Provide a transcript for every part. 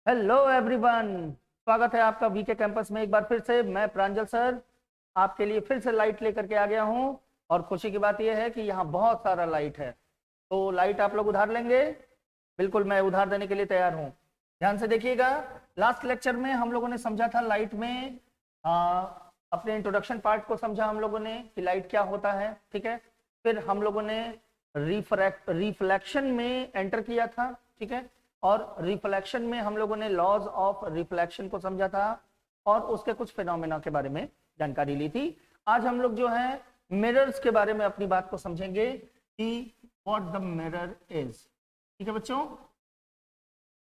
Hello everyone, स्वागत है आपका वीके कैंपस में। एक बार फिर से मैं प्रांजल सर आपके लिए फिर से लाइट लेकर के आ गया हूं। और खुशी की बात यह है कि यहाँ बहुत सारा लाइट है, तो लाइट आप लोग उधार लेंगे? बिल्कुल, मैं उधार देने के लिए तैयार हूँ। ध्यान से देखिएगा। लास्ट लेक्चर में हम लोगों ने समझा था लाइट में अपने इंट्रोडक्शन पार्ट को समझा हम लोगों ने कि लाइट क्या होता है, ठीक है। फिर हम लोगों ने रिफ्लेक्शन में एंटर किया था, ठीक है। और रिफ्लेक्शन में हम लोगों ने लॉज ऑफ रिफ्लेक्शन को समझा था और उसके कुछ फिनोमेना के बारे में जानकारी ली थी। आज हम लोग जो है मिरर्स के बारे में अपनी बात को समझेंगे कि व्हाट द मिरर इज, ठीक है बच्चों।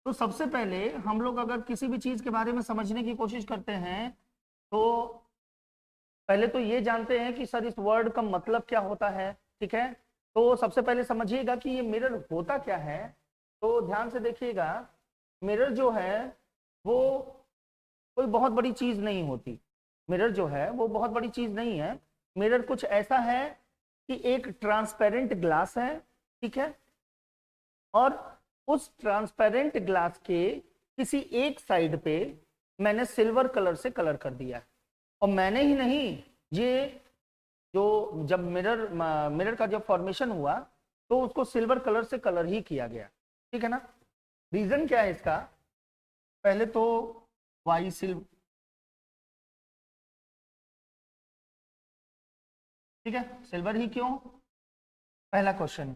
तो सबसे पहले हम लोग अगर किसी भी चीज के बारे में समझने की कोशिश करते हैं तो पहले तो ये जानते हैं कि सर इस वर्ड का मतलब क्या होता है, ठीक है। तो सबसे पहले समझिएगा कि ये मिरर होता क्या है। तो ध्यान से देखिएगा, मिरर जो है वो कोई बहुत बड़ी चीज नहीं होती। मिरर जो है वो बहुत बड़ी चीज नहीं है। मिरर कुछ ऐसा है कि एक ट्रांसपेरेंट ग्लास है, ठीक है। और उस ट्रांसपेरेंट ग्लास के किसी एक साइड पे मैंने सिल्वर कलर से कलर कर दिया है। और मैंने ही नहीं, ये जो जब मिरर का जब फॉर्मेशन हुआ तो उसको सिल्वर कलर से कलर ही किया गया, ठीक है ना। रीजन क्या है इसका? पहले तो वाई सिल्वर, ठीक है, सिल्वर ही क्यों, पहला क्वेश्चन।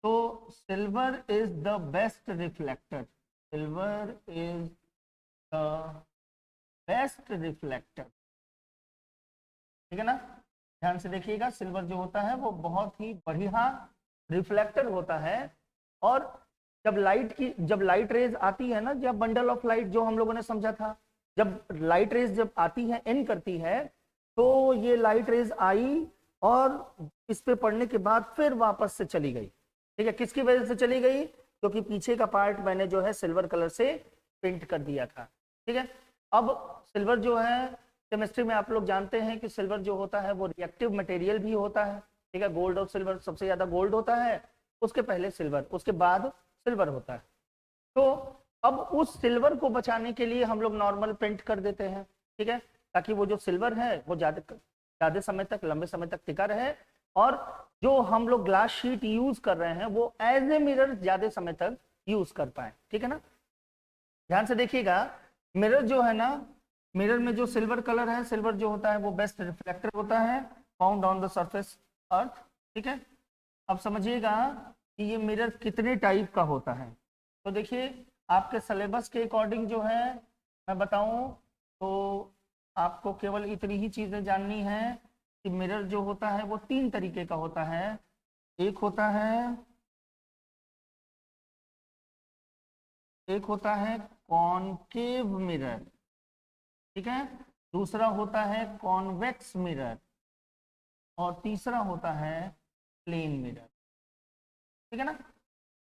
तो silver is the best reflector, silver is the best reflector, ठीक है ना। ध्यान से देखिएगा, सिल्वर जो होता है वो बहुत ही बढ़िया रिफ्लेक्टर होता है। और जब लाइट रेज आती है ना, जब बंडल ऑफ लाइट जो हम लोगों ने समझा था, जब लाइट रेज जब आती है, इन करती है, तो ये लाइट रेज आई और इस पे पड़ने के बाद फिर वापस से चली गई, ठीक है। किसकी वजह से चली गई? क्योंकि पीछे का पार्ट मैंने जो है सिल्वर कलर से पेंट कर दिया था, ठीक है। अब सिल्वर जो है, केमिस्ट्री में आप लोग जानते हैं कि सिल्वर जो होता है वो रिएक्टिव मटेरियल भी होता है, ठीक है। गोल्ड और सिल्वर, सबसे ज्यादा गोल्ड होता है, उसके पहले सिल्वर, उसके बाद सिल्वर होता है। तो अब उस सिल्वर को बचाने के लिए हम लोग नॉर्मल पेंट कर देते हैं, ठीक है, ताकि वो जो सिल्वर है वो ज्यादा समय तक, लंबे समय तक टिका रहे। और जो हम लोग ग्लास शीट यूज कर रहे हैं वो एज ए मिरर ज्यादा समय तक यूज कर पाए, ठीक है ना। ध्यान से देखिएगा, मिरर जो है ना, मिरर में जो सिल्वर कलर है, सिल्वर जो होता है वो बेस्ट रिफ्लेक्टर होता है, फाउंड ऑन द सरफेस अर्थ, ठीक है। अब समझिएगा कि ये मिरर कितने टाइप का होता है। तो देखिए, आपके सिलेबस के अकॉर्डिंग जो है मैं बताऊं तो आपको केवल इतनी ही चीजें जाननी है कि मिरर जो होता है वो 3 तरीके का होता है। एक होता है कॉनकेव मिरर, ठीक है। दूसरा होता है कॉन्वेक्स मिरर और तीसरा होता है प्लेन मिरर, ठीक है ना।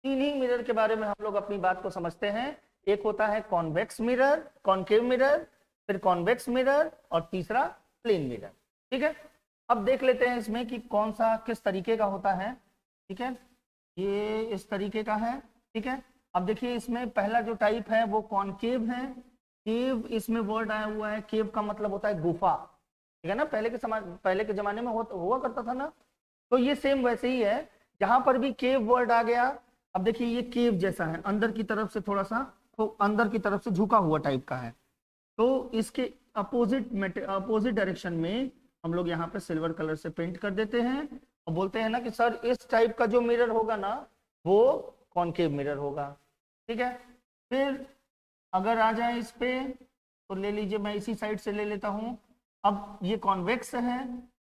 3 ही मिरर के बारे में हम लोग अपनी बात को समझते हैं। एक होता है कॉन्वेक्स मिरर, कॉनकेव मिरर, फिर कॉन्वेक्स मिरर और तीसरा प्लेन मिरर, ठीक है। अब देख लेते हैं इसमें कि कौन सा किस तरीके का होता है, ठीक है। ये इस तरीके का है, ठीक है। अब देखिए, इसमें पहला जो टाइप है वो कॉनकेव है। केव, इसमें वर्ड आया हुआ है, केव का मतलब होता है गुफा, ठीक है ना। पहले के जमाने में हुआ करता था ना। तो ये सेम वैसे ही है, जहां पर भी केव वर्ड आ गया। अब देखिए, ये केव जैसा है, अंदर की तरफ से थोड़ा सा, तो अंदर की तरफ से झुका हुआ टाइप का है। तो इसके अपोजिट डायरेक्शन में हम लोग यहाँ पे सिल्वर कलर से पेंट कर देते हैं और बोलते हैं ना कि सर इस टाइप का जो मिरर होगा ना वो कॉनकेव मिरर होगा, ठीक है। फिर अगर आ जाए इस पे, तो ले लीजिए, मैं इसी साइड से ले लेता हूं। अब ये कॉन्वेक्स है,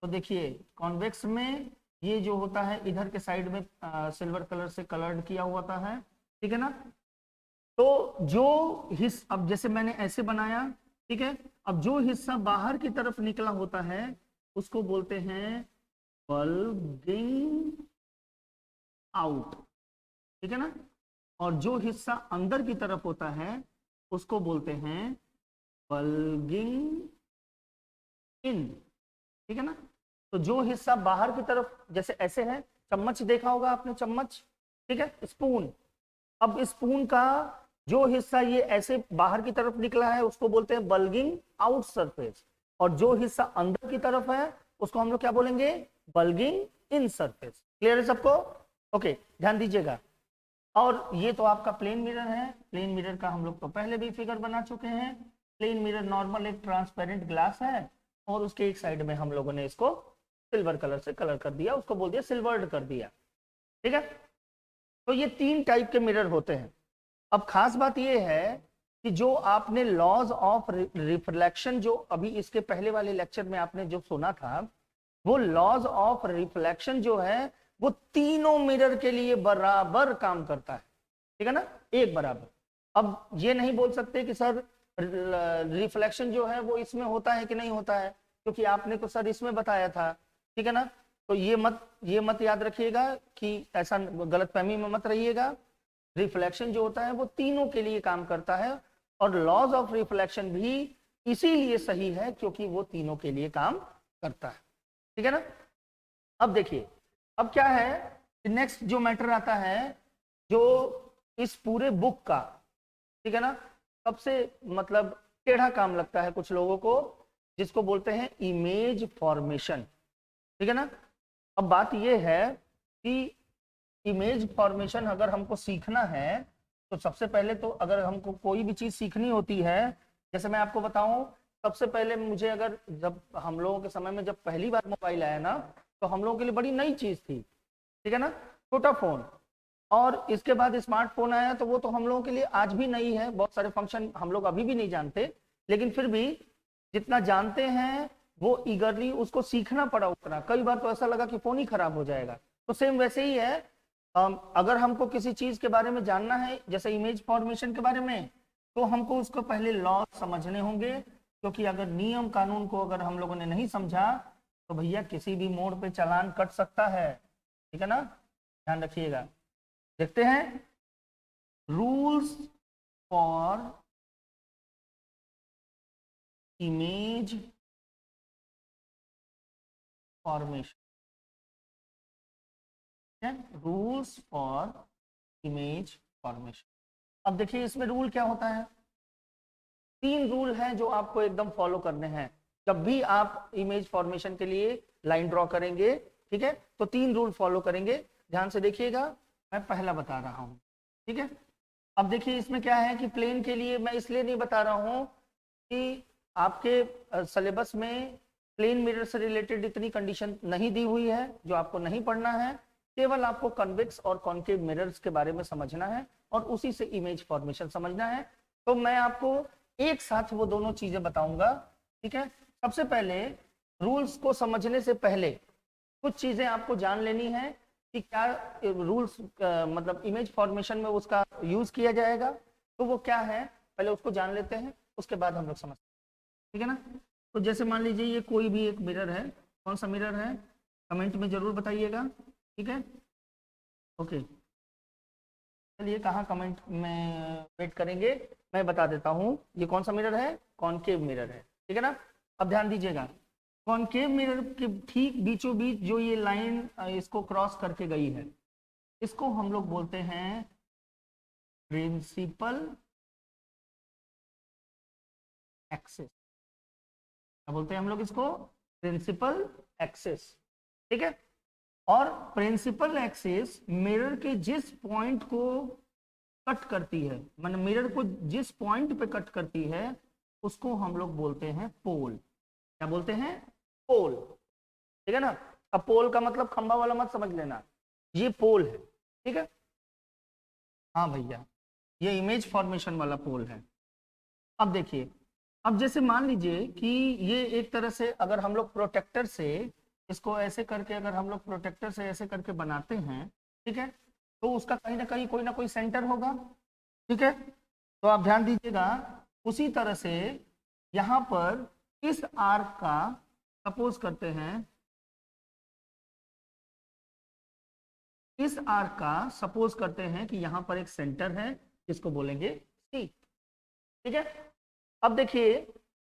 तो देखिए कॉन्वेक्स में ये जो होता है इधर के साइड में सिल्वर कलर से कलर्ड किया हुआ था है, ठीक है ना। तो जो अब जैसे मैंने ऐसे बनाया, ठीक है। अब जो हिस्सा बाहर की तरफ निकला होता है उसको बोलते हैं बल्गिंग आउट, ठीक है ना। और जो हिस्सा अंदर की तरफ होता है उसको बोलते हैं बल्गिंग इन, ठीक है ना। तो जो हिस्सा बाहर की तरफ, जैसे ऐसे है, चम्मच देखा होगा आपने, चम्मच, ठीक है, स्पून। अब स्पून का जो हिस्सा ये ऐसे बाहर की तरफ निकला है उसको बोलते हैं बल्गिंग आउट सरफेस, और जो हिस्सा अंदर की तरफ है उसको हम लोग क्या बोलेंगे, बल्गिंग इन सरफेस। क्लियर है सबको? ओके, ध्यान दीजिएगा। और ये तो आपका प्लेन मिरर है, प्लेन मिरर का हम लोग तो पहले भी फिगर बना चुके हैं। प्लेन मिरर नॉर्मल एक ट्रांसपेरेंट ग्लास है और उसके एक साइड में हम लोगों ने इसको सिल्वर कलर से कलर कर दिया, उसको बोल दिया सिल्वर्ड कर दिया, ठीक है। तो ये 3 टाइप के मिरर होते हैं। अब खास बात ये है कि जो आपने लॉज ऑफ रिफ्लेक्शन जो अभी इसके पहले वाले लेक्चर में आपने जो सुना था, वो लॉज ऑफ रिफ्लेक्शन जो है वो तीनों मिरर के लिए बराबर काम करता है, ठीक है ना, एक बराबर। अब ये नहीं बोल सकते कि सर रिफ्लेक्शन जो है वो इसमें होता है कि नहीं होता है, क्योंकि आपने तो सर इसमें बताया था, ठीक है ना। तो ये मत याद रखिएगा कि ऐसा गलतफहमी में मत रहिएगा। रिफ्लेक्शन जो होता है वो तीनों के लिए काम करता है, और लॉज ऑफ रिफ्लेक्शन भी इसीलिए सही है क्योंकि वो तीनों के लिए काम करता है, ठीक है ना। अब देखिए, अब क्या है, नेक्स्ट जो मैटर आता है, जो इस पूरे बुक का, ठीक है ना, सबसे मतलब टेढ़ा काम लगता है कुछ लोगों को, जिसको बोलते हैं इमेज फॉर्मेशन, ठीक है ना। अब बात यह है कि इमेज फॉर्मेशन अगर हमको सीखना है तो सबसे पहले तो अगर हमको कोई भी चीज सीखनी होती है, जैसे मैं आपको बताऊं, सबसे पहले मुझे अगर जब हम लोगों के समय में जब पहली बार मोबाइल आया ना, तो हम लोगों के लिए बड़ी नई चीज थी, ठीक है ना, छोटा फोन। और इसके बाद स्मार्टफोन आया तो वो तो हम लोगों के लिए आज भी नई है, बहुत सारे फंक्शन हम लोग अभी भी नहीं जानते, लेकिन फिर भी जितना जानते हैं वो ईगरली उसको सीखना पड़ा उतना। कई बार तो ऐसा लगा कि फोन ही खराब हो जाएगा। तो सेम वैसे ही है, अगर हमको किसी चीज के बारे में जानना है, जैसे इमेज फॉर्मेशन के बारे में, तो हमको उसको पहले लॉ समझने होंगे, क्योंकि अगर नियम कानून को अगर हम लोगों ने नहीं समझा तो भैया किसी भी मोड़ पे चालान कट सकता है, ठीक है ना, ध्यान रखिएगा। देखते हैं rules for image formation, rules for image formation. अब देखिए इसमें रूल क्या होता है, 3 रूल हैं जो आपको एकदम फॉलो करने हैं जब भी आप इमेज फॉर्मेशन के लिए लाइन ड्रॉ करेंगे, ठीक है। तो 3 रूल फॉलो करेंगे, ध्यान से देखिएगा। मैं पहला बता रहा हूं, ठीक है। अब देखिए इसमें क्या है कि प्लेन के लिए मैं इसलिए नहीं बता रहा हूं कि आपके सिलेबस में प्लेन मिरर से रिलेटेड इतनी कंडीशन नहीं दी हुई है, जो आपको नहीं पढ़ना है। केवल आपको कन्वेक्स और कॉन्केव मिरर्स के बारे में समझना है और उसी से इमेज फॉर्मेशन समझना है। तो मैं आपको एक साथ वो दोनों चीजें बताऊंगा, ठीक है। सबसे पहले रूल्स को समझने से पहले कुछ चीजें आपको जान लेनी है कि क्या रूल्स मतलब इमेज फॉर्मेशन में उसका यूज किया जाएगा, तो वो क्या है पहले उसको जान लेते हैं, उसके बाद हम लोग समझते हैं, ठीक है ना। तो जैसे मान लीजिए ये कोई भी एक मिरर है, कौन सा मिरर है कमेंट में जरूर बताइएगा, ठीक है। ओके, चलिए कहाँ कमेंट में वेट करेंगे, मैं बता देता हूँ ये कौन सा मिरर है, कॉनकेव मिरर है, ठीक है ना। अब ध्यान दीजिएगा, कॉनकेव मिरर के ठीक बीचों बीच जो ये लाइन इसको क्रॉस करके गई है, इसको हम लोग बोलते हैं प्रिंसिपल एक्सिस। क्या बोलते हैं हम लोग इसको, प्रिंसिपल एक्सिस, ठीक है। और प्रिंसिपल एक्सिस मिरर के जिस पॉइंट को कट करती है, मतलब मिरर को जिस पॉइंट पे कट करती है उसको हम लोग बोलते हैं पोल। क्या बोलते हैं, पोल, ठीक है ना। अब पोल का मतलब खंबा वाला मत समझ लेना, ये पोल है, ठीक है। हाँ भैया, ये इमेज फॉर्मेशन वाला पोल है। अब देखिए, अब जैसे मान लीजिए कि ये एक तरह से अगर हम लोग प्रोटेक्टर से इसको ऐसे करके, अगर हम लोग प्रोटेक्टर से ऐसे करके बनाते हैं, ठीक है, तो उसका कहीं ना कहीं कोई ना कोई सेंटर होगा, ठीक है। तो आप ध्यान दीजिएगा, उसी तरह से यहां पर इस आर्क का सपोज करते हैं, इस आर्क का सपोज करते हैं कि यहां पर एक सेंटर है जिसको बोलेंगे सी, ठीक है। अब देखिए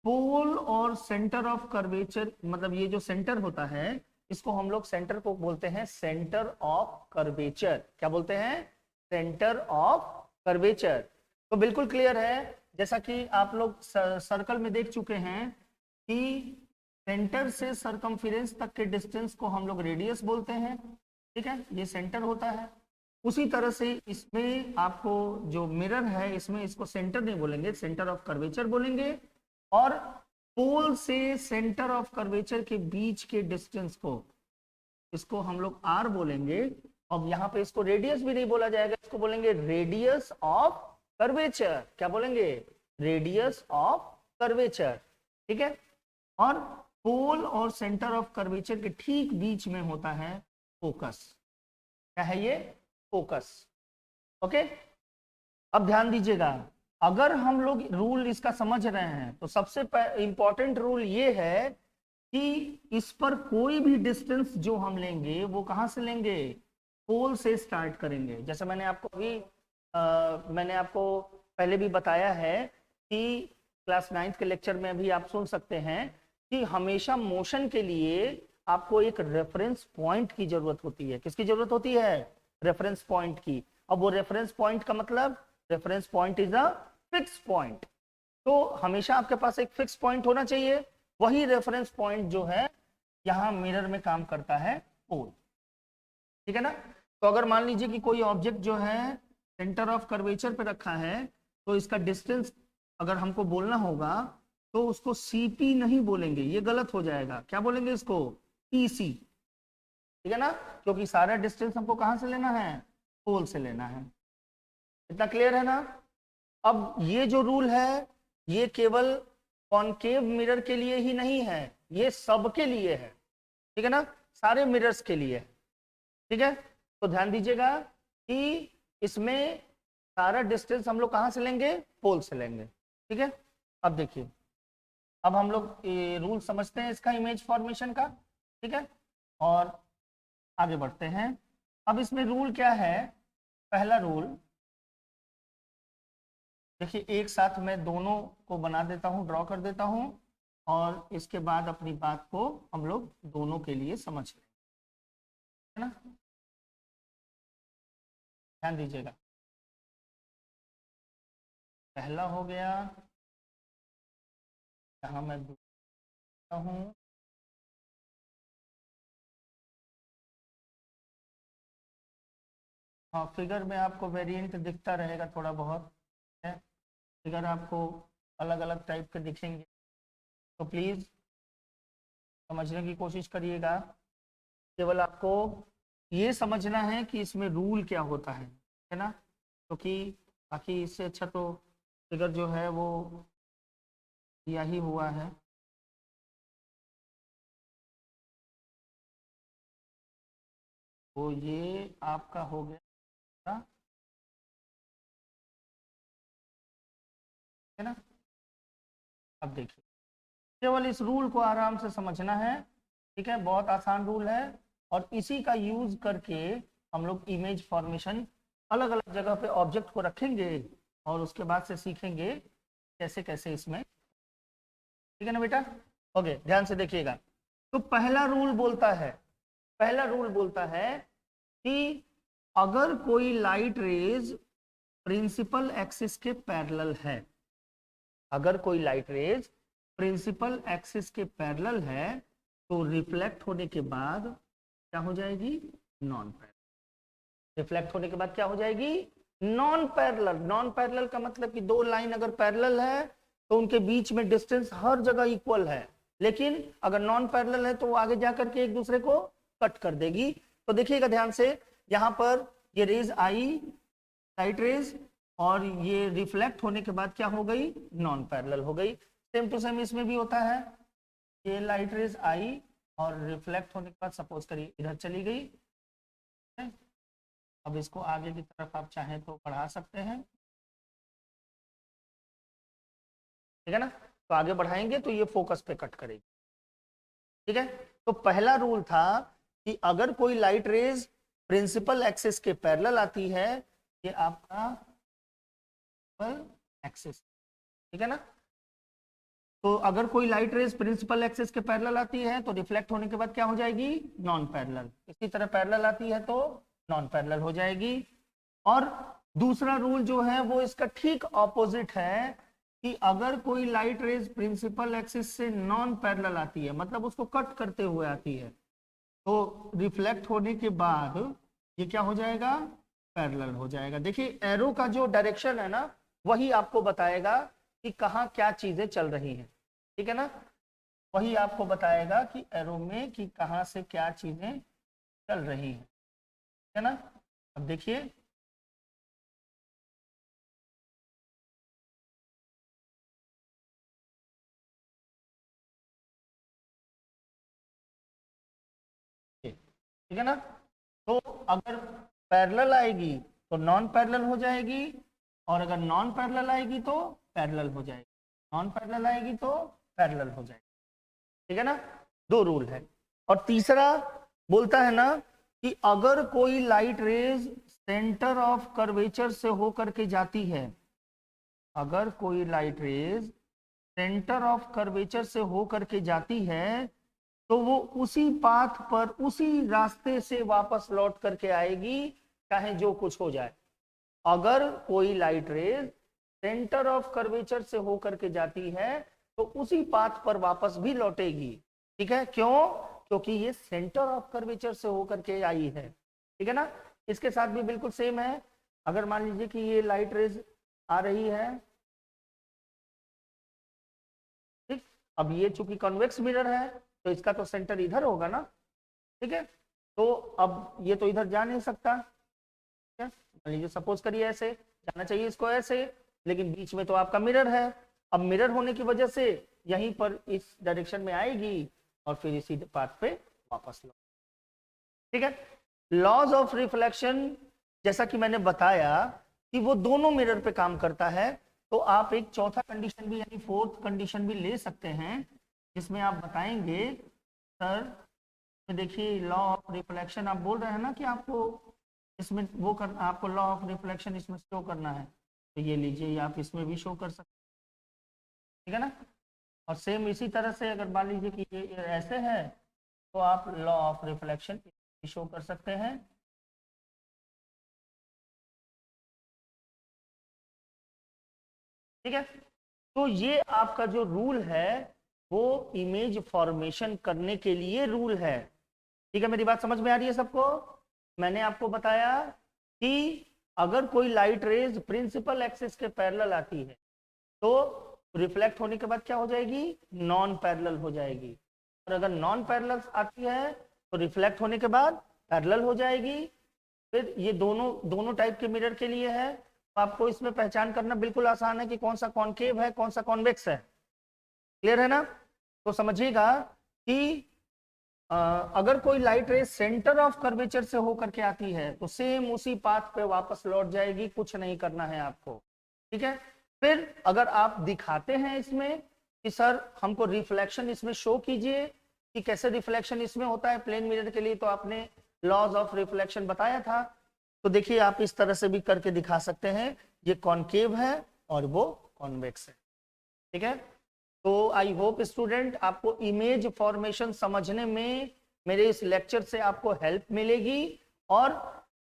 पोल और सेंटर ऑफ कर्वेचर, मतलब ये जो सेंटर होता है इसको हम लोग सेंटर को बोलते हैं सेंटर ऑफ कर्वेचर। क्या बोलते हैं, सेंटर ऑफ कर्वेचर। तो बिल्कुल क्लियर है, जैसा कि आप लोग सर्कल में देख चुके हैं कि सेंटर से सरकमफेरेंस तक के डिस्टेंस को हम लोग रेडियस बोलते हैं, ठीक है, ये सेंटर होता है। उसी तरह से इसमें आपको जो मिरर है इसमें इसको सेंटर नहीं बोलेंगे, सेंटर ऑफ कर्वेचर बोलेंगे, और पोल से सेंटर ऑफ कर्वेचर के बीच के डिस्टेंस को इसको हम लोग आर बोलेंगे। अब यहाँ पे इसको रेडियस भी नहीं बोला जाएगा, इसको बोलेंगे रेडियस ऑफ कर्वेचर। क्या बोलेंगे? रेडियस ऑफ कर्वेचर, ठीक है। और पोल और सेंटर ऑफ कर्वेचर के ठीक बीच में होता है फोकस। क्या है ये? फोकस। ओके, अब ध्यान दीजिएगा, अगर हम लोग रूल इसका समझ रहे हैं तो सबसे इंपॉर्टेंट रूल ये है कि इस पर कोई भी डिस्टेंस जो हम लेंगे वो कहां से लेंगे? पोल से स्टार्ट करेंगे। जैसे मैंने आपको पहले भी बताया है कि क्लास 9th के लेक्चर में भी आप सुन सकते हैं कि हमेशा मोशन के लिए आपको एक रेफरेंस पॉइंट की जरूरत होती है। किसकी जरूरत होती है? रेफरेंस पॉइंट की। अब वो रेफरेंस पॉइंट का मतलब, reference point is a fix point. तो हमेशा आपके पास एक फिक्स पॉइंट होना चाहिए। वही रेफरेंस पॉइंट जो है यहां मिरर में काम करता है पोल, ठीक है ना। तो अगर मान लीजिए कि कोई ऑब्जेक्ट जो है सेंटर ऑफ कर्वेचर पे रखा है, तो इसका डिस्टेंस अगर हमको बोलना होगा तो उसको सीपी नहीं बोलेंगे, ये गलत हो जाएगा। क्या बोलेंगे इसको? पीसी, ठीक है ना, क्योंकि सारा डिस्टेंस हमको कहां से लेना है? पोल से लेना है। इतना क्लियर है ना। अब ये जो रूल है ये केवल कॉनकेव मिरर के लिए ही नहीं है, ये सबके लिए है, ठीक है ना, सारे मिरर्स के लिए, ठीक है। तो ध्यान दीजिएगा कि इसमें सारा डिस्टेंस हम लोग कहां से लेंगे? पोल से लेंगे, ठीक है। अब देखिए, अब हम लोग रूल समझते हैं इसका इमेज फॉर्मेशन का, ठीक है, और आगे बढ़ते हैं। अब इसमें रूल क्या है? पहला रूल देखिए, एक साथ मैं दोनों को बना देता हूं, ड्रॉ कर देता हूं, और इसके बाद अपनी बात को हम लोग दोनों के लिए समझ लेंगे, है ना। ध्यान दीजिएगा, पहला हो गया, यहां मैं दूसरा हूं, हाँ, फिगर में आपको वेरिएंट दिखता रहेगा थोड़ा बहुत है, फिगर आपको अलग अलग टाइप के दिखेंगे, तो प्लीज़ समझने की कोशिश करिएगा। केवल आपको ये समझना है कि इसमें रूल क्या होता है ना, क्योंकि बाकी इससे अच्छा तो फिगर जो है वो दिया ही हुआ है। तो ये आपका हो गया, है ना। अब देखिए, केवल इस रूल को आराम से समझना है, ठीक है, बहुत आसान रूल है, और इसी का यूज करके हम लोग इमेज फॉर्मेशन अलग अलग जगह पे ऑब्जेक्ट को रखेंगे और उसके बाद से सीखेंगे कैसे कैसे इसमें, ठीक है ना बेटा। ओके, ध्यान से देखिएगा। तो पहला रूल बोलता है कि अगर कोई लाइट रेज प्रिंसिपल एक्सिस के पैरेलल है, अगर कोई लाइट रेज प्रिंसिपल एक्सिस के पैरेलल है, तो रिफ्लेक्ट होने के बाद क्या हो जाएगी? Non parallel. रिफ्लेक्ट होने के बाद क्या हो जाएगी? Non parallel. नॉन पैरेलल का मतलब कि दो लाइन अगर पैरेलल है तो उनके बीच में डिस्टेंस हर जगह इक्वल है, लेकिन अगर नॉन पैरेलल है तो वो आगे जाकर के एक दूसरे को कट कर देगी। तो देखिएगा ध्यान से, यहां पर ये रेज आई, लाइट रेज, और ये रिफ्लेक्ट होने के बाद क्या हो गई? नॉन पैरेलल हो गई। सेम टू सेम इसमें भी होता है, ये लाइट रेज आई और रिफ्लेक्ट होने के बाद सपोज करिए इधर चली गई, अब इसको आगे की तरफ आप चाहें तो बढ़ा सकते हैं, ठीक है ना। तो आगे बढ़ाएंगे तो ये फोकस पे कट करेगी, ठीक है। तो पहला रूल था कि अगर कोई लाइट रेज प्रिंसिपल एक्सिस के पैरेलल आती है, ये आपका एक्सिस, ठीक है ना। तो अगर कोई लाइट रेज प्रिंसिपल एक्सिस के पैरेलल आती है तो रिफ्लेक्ट होने के बाद क्या हो जाएगी? Non parallel. इसी तरह पैरेलल आती है तो नॉन पैरेलल हो जाएगी। और दूसरा रूल जो है वो इसका ठीक ऑपोजिट है कि अगर कोई लाइट रेज प्रिंसिपल एक्सिस से नॉन पैरेलल आती है, मतलब उसको कट करते हुए आती है, तो रिफ्लेक्ट होने के बाद ये क्या हो जाएगा, पैरेलल हो जाएगा। देखिए एरो का जो डायरेक्शन है ना, वही आपको बताएगा कि कहाँ क्या चीजें चल रही हैं, ठीक है ना, वही आपको बताएगा कि एरो में कि कहाँ से क्या चीजें चल रही हैं, ठीक है ना। अब देखिए ठीक है ना, तो अगर पैरेलल आएगी तो नॉन पैरेलल हो जाएगी, और अगर नॉन पैरेलल आएगी तो पैरेलल हो जाएगी, नॉन पैरेलल आएगी तो पैरेलल हो जाएगी, ठीक है ना। दो रूल है। और तीसरा बोलता है ना कि अगर कोई light rays centre of curvature से होकर के जाती है, अगर कोई light rays centre of curvature से होकर के जाती है, तो वो उसी पाथ पर उसी रास्ते से वापस लौट करके आएगी, चाहे जो कुछ हो जाए। अगर कोई light rays centre of curvature से होकर के जाती है तो उसी पाथ पर वापस भी लौटेगी, ठीक है। क्यों? क्योंकि ये सेंटर ऑफ कर्वेचर से होकर के आई है, ठीक है ना। इसके साथ भी बिल्कुल सेम है। अगर मान लीजिए कि ये लाइट रेज आ रही है, ठीक, अब ये चूंकि कॉन्वेक्स मिरर है तो इसका तो सेंटर इधर होगा ना, ठीक है। तो अब ये तो इधर जा नहीं सकता, मान लीजिए सपोज करिए ऐसे जाना चाहिए इसको ऐसे, लेकिन बीच में तो आपका मिरर है। अब मिरर होने की वजह से यहीं पर इस डायरेक्शन में आएगी और फिर इसी पाथ पे वापस लो, ठीक है। लॉज ऑफ रिफ्लेक्शन जैसा कि मैंने बताया कि वो दोनों मिरर पे काम करता है, तो आप एक चौथा कंडीशन भी यानी फोर्थ कंडीशन भी ले सकते हैं, जिसमें आप बताएंगे सर देखिए लॉ ऑफ रिफ्लेक्शन आप बोल रहे हैं ना कि आपको इसमें वो करना, आपको लॉ ऑफ रिफ्लेक्शन इसमें शो करना है, तो ये लीजिए आप इसमें भी शो कर सकते हैं, ठीक है ना। और सेम इसी तरह से अगर मान लीजिए कि ये ऐसे है तो आप लॉ ऑफ रिफ्लेक्शन भी शो कर सकते हैं, ठीक है। तो ये आपका जो रूल है वो इमेज फॉर्मेशन करने के लिए रूल है, ठीक है। मेरी बात समझ में आ रही है सबको? मैंने आपको बताया कि अगर कोई लाइट रेज प्रिंसिपल एक्सिस के पैरेलल आती है तो रिफ्लेक्ट होने के बाद क्या हो जाएगी, नॉन पैरेलल हो जाएगी, और अगर नॉन पैरेलल आती है तो रिफ्लेक्ट होने के बाद पैरेलल हो जाएगी। फिर ये दोनों टाइप के मिरर के लिए है, तो आपको इसमें पहचान करना बिल्कुल आसान है कि कौन सा कॉनकेव है कौन सा कॉन्वेक्स है, क्लियर है ना। तो समझिएगा कि अगर कोई light rays centre of curvature से होकर के आती है तो सेम उसी पाथ पे वापस लौट जाएगी, कुछ नहीं करना है आपको, ठीक है। फिर अगर आप दिखाते हैं इसमें कि सर हमको रिफ्लेक्शन इसमें शो कीजिए कि कैसे रिफ्लेक्शन इसमें होता है प्लेन मिरर के लिए, तो आपने लॉज ऑफ रिफ्लेक्शन बताया था, तो देखिए आप इस तरह से भी करके दिखा सकते हैं, ये कॉनकेव है और वो कॉन्वेक्स है, ठीक है। तो आई होप स्टूडेंट आपको इमेज फॉर्मेशन समझने में मेरे इस लेक्चर से आपको हेल्प मिलेगी, और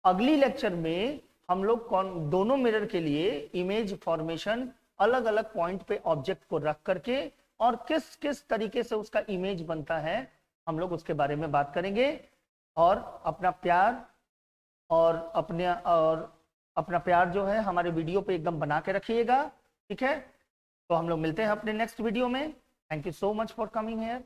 अगली लेक्चर में हम लोग दोनों मिरर के लिए इमेज फॉर्मेशन अलग अलग पॉइंट पे ऑब्जेक्ट को रख करके और किस किस तरीके से उसका इमेज बनता है हम लोग उसके बारे में बात करेंगे। और अपना प्यार और अपना प्यार जो है हमारे वीडियो पे एकदम बना के रखिएगा, ठीक है। तो हम लोग मिलते हैं अपने नेक्स्ट वीडियो में। Thank you so much for coming here.